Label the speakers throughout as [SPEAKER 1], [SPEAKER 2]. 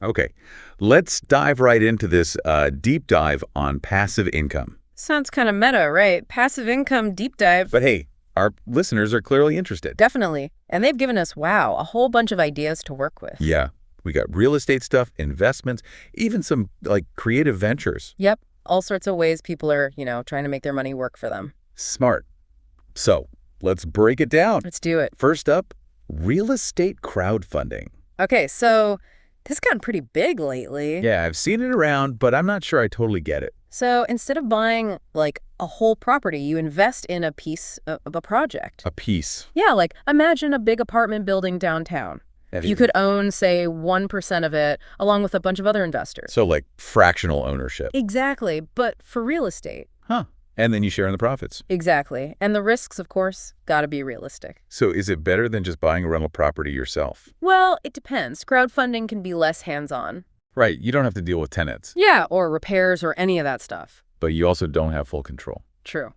[SPEAKER 1] Okay, let's dive right into this deep dive on passive income.
[SPEAKER 2] Sounds kind of meta, right? Passive income deep dive.
[SPEAKER 1] But hey, our listeners are clearly interested.
[SPEAKER 2] Definitely. And they've given us, wow, a whole bunch of ideas to work with.
[SPEAKER 1] Yeah, we got real estate stuff, investments, even some like creative ventures.
[SPEAKER 2] Yep. All sorts of ways people are, trying to make their money work for them.
[SPEAKER 1] Smart. So let's break it down.
[SPEAKER 2] Let's do it.
[SPEAKER 1] First up, real estate crowdfunding.
[SPEAKER 2] Okay, so this has gotten pretty big lately.
[SPEAKER 1] Yeah, I've seen it around, but I'm not sure I totally get it.
[SPEAKER 2] So instead of buying like a whole property, you invest in a piece of a project.
[SPEAKER 1] A piece.
[SPEAKER 2] Yeah, like imagine a big apartment building downtown. You could own, say, 1% of it, along with a bunch of other investors.
[SPEAKER 1] So like fractional ownership.
[SPEAKER 2] Exactly, but for real estate.
[SPEAKER 1] Huh. And then you share in the profits.
[SPEAKER 2] Exactly. And the risks, of course, gotta be realistic.
[SPEAKER 1] So is it better than just buying a rental property yourself?
[SPEAKER 2] Well, it depends. Crowdfunding can be less hands-on.
[SPEAKER 1] Right, you don't have to deal with tenants.
[SPEAKER 2] Yeah, or repairs or any of that stuff.
[SPEAKER 1] But you also don't have full control.
[SPEAKER 2] True.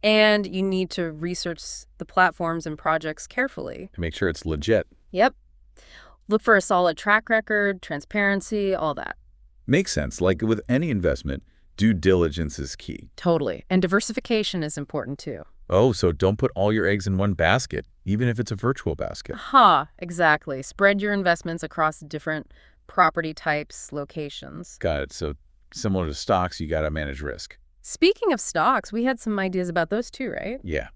[SPEAKER 2] And you need to research the platforms and projects carefully.
[SPEAKER 1] To make sure it's legit.
[SPEAKER 2] Yep. Look for a solid track record, transparency, all that.
[SPEAKER 1] Makes sense. Like with any investment, due diligence is key.
[SPEAKER 2] Totally. And diversification is important too.
[SPEAKER 1] Oh, so don't put all your eggs in one basket, even if it's a virtual basket.
[SPEAKER 2] Exactly. Spread your investments across different property types, locations.
[SPEAKER 1] Got it. So similar to stocks, you got to manage risk.
[SPEAKER 2] Speaking of stocks, we had some ideas about those too, right?
[SPEAKER 1] Yeah.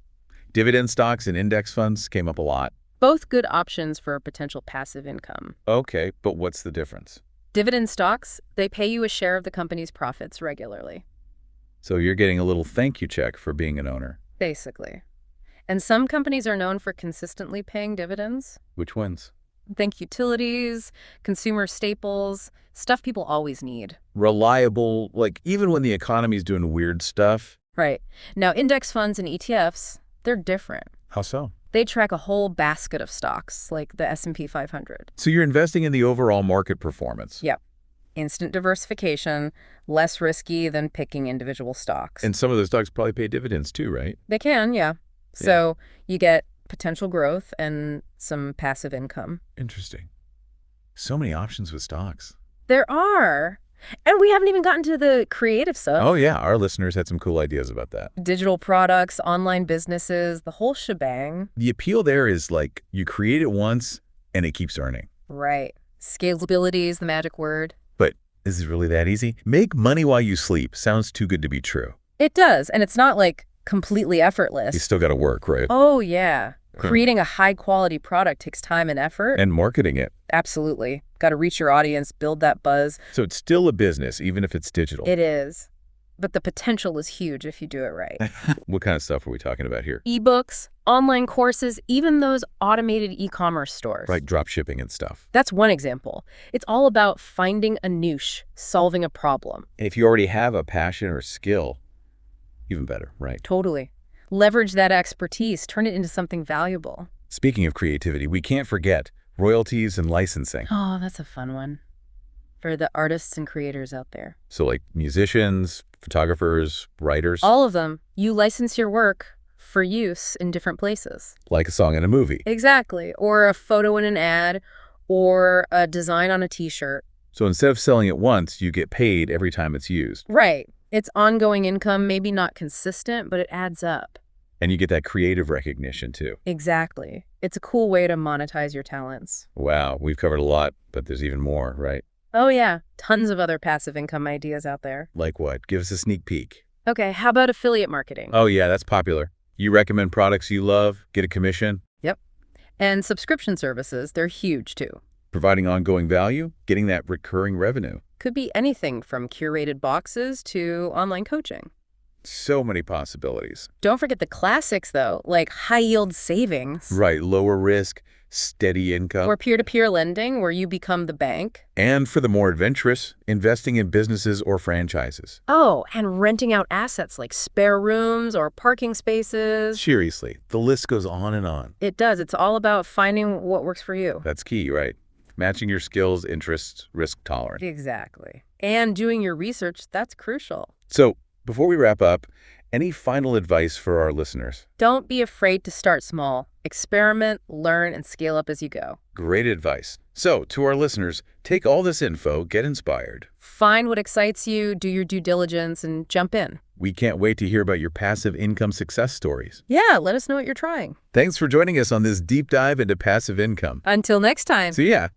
[SPEAKER 1] Dividend stocks and index funds came up a lot.
[SPEAKER 2] Both good options for potential passive income.
[SPEAKER 1] Okay, but what's the difference?
[SPEAKER 2] Dividend stocks, they pay you a share of the company's profits regularly.
[SPEAKER 1] So you're getting a little thank you check for being an owner.
[SPEAKER 2] Basically. And some companies are known for consistently paying dividends.
[SPEAKER 1] Which ones?
[SPEAKER 2] Think utilities, consumer staples, stuff people always need.
[SPEAKER 1] Reliable, like even when the economy's doing weird stuff.
[SPEAKER 2] Right. Now, index funds and ETFs, they're different.
[SPEAKER 1] How so?
[SPEAKER 2] They track a whole basket of stocks, like the S&P 500.
[SPEAKER 1] So you're investing in the overall market performance.
[SPEAKER 2] Yep. Instant diversification, less risky than picking individual stocks.
[SPEAKER 1] And some of those stocks probably pay dividends too, right?
[SPEAKER 2] They can, yeah. So you get potential growth and some passive income.
[SPEAKER 1] Interesting. So many options with stocks.
[SPEAKER 2] There are. And we haven't even gotten to the creative stuff.
[SPEAKER 1] Oh, yeah. Our listeners had some cool ideas about that.
[SPEAKER 2] Digital products, online businesses, the whole shebang.
[SPEAKER 1] The appeal there is like you create it once and it keeps earning.
[SPEAKER 2] Right. Scalability is the magic word.
[SPEAKER 1] But is it really that easy? Make money while you sleep. Sounds too good to be true.
[SPEAKER 2] It does. And it's not like completely effortless.
[SPEAKER 1] You still got to work, right?
[SPEAKER 2] Oh, yeah. Creating a high-quality product takes time and effort.
[SPEAKER 1] And marketing it.
[SPEAKER 2] Absolutely. Got to reach your audience, build that buzz.
[SPEAKER 1] So it's still a business, even if it's digital.
[SPEAKER 2] It is. But the potential is huge if you do it right.
[SPEAKER 1] What kind of stuff are we talking about here?
[SPEAKER 2] Ebooks, online courses, even those automated e-commerce stores.
[SPEAKER 1] Like drop shipping and stuff.
[SPEAKER 2] That's one example. It's all about finding a niche, solving a problem.
[SPEAKER 1] And if you already have a passion or skill, even better, right?
[SPEAKER 2] Totally. Leverage that expertise, turn it into something valuable.
[SPEAKER 1] Speaking of creativity, we can't forget royalties and licensing.
[SPEAKER 2] Oh, that's a fun one for the artists and creators out there.
[SPEAKER 1] So like musicians, photographers, writers.
[SPEAKER 2] All of them. You license your work for use in different places.
[SPEAKER 1] Like a song in a movie.
[SPEAKER 2] Exactly. Or a photo in an ad, or a design on a t-shirt.
[SPEAKER 1] So instead of selling it once, you get paid every time it's used.
[SPEAKER 2] Right. It's ongoing income, maybe not consistent, but it adds up.
[SPEAKER 1] And you get that creative recognition too.
[SPEAKER 2] Exactly. It's a cool way to monetize your talents.
[SPEAKER 1] Wow, we've covered a lot, but there's even more, right?
[SPEAKER 2] Oh yeah, tons of other passive income ideas out there.
[SPEAKER 1] Like what? Give us a sneak peek.
[SPEAKER 2] Okay, how about affiliate marketing?
[SPEAKER 1] Oh yeah, that's popular. You recommend products you love, get a commission.
[SPEAKER 2] Yep. And subscription services, they're huge too.
[SPEAKER 1] Providing ongoing value, getting that recurring revenue.
[SPEAKER 2] Could be anything from curated boxes to online coaching.
[SPEAKER 1] So many possibilities.
[SPEAKER 2] Don't forget the classics, though, like high-yield savings.
[SPEAKER 1] Right, lower risk, steady income.
[SPEAKER 2] Or peer-to-peer lending, where you become the bank.
[SPEAKER 1] And for the more adventurous, investing in businesses or franchises.
[SPEAKER 2] Oh, and renting out assets like spare rooms or parking spaces.
[SPEAKER 1] Seriously, the list goes on and on.
[SPEAKER 2] It does. It's all about finding what works for you.
[SPEAKER 1] That's key, right? Matching your skills, interests, risk tolerance.
[SPEAKER 2] Exactly. And doing your research, that's crucial.
[SPEAKER 1] So, before we wrap up, Any final advice for our listeners?
[SPEAKER 2] Don't be afraid to start small. Experiment, learn, and scale up as you go.
[SPEAKER 1] Great advice. So, to our listeners, take all this info, get inspired.
[SPEAKER 2] Find what excites you, do your due diligence, and jump in.
[SPEAKER 1] We can't wait to hear about your passive income success stories.
[SPEAKER 2] Yeah, let us know what you're trying.
[SPEAKER 1] Thanks for joining us on this deep dive into passive income.
[SPEAKER 2] Until next time.
[SPEAKER 1] See ya.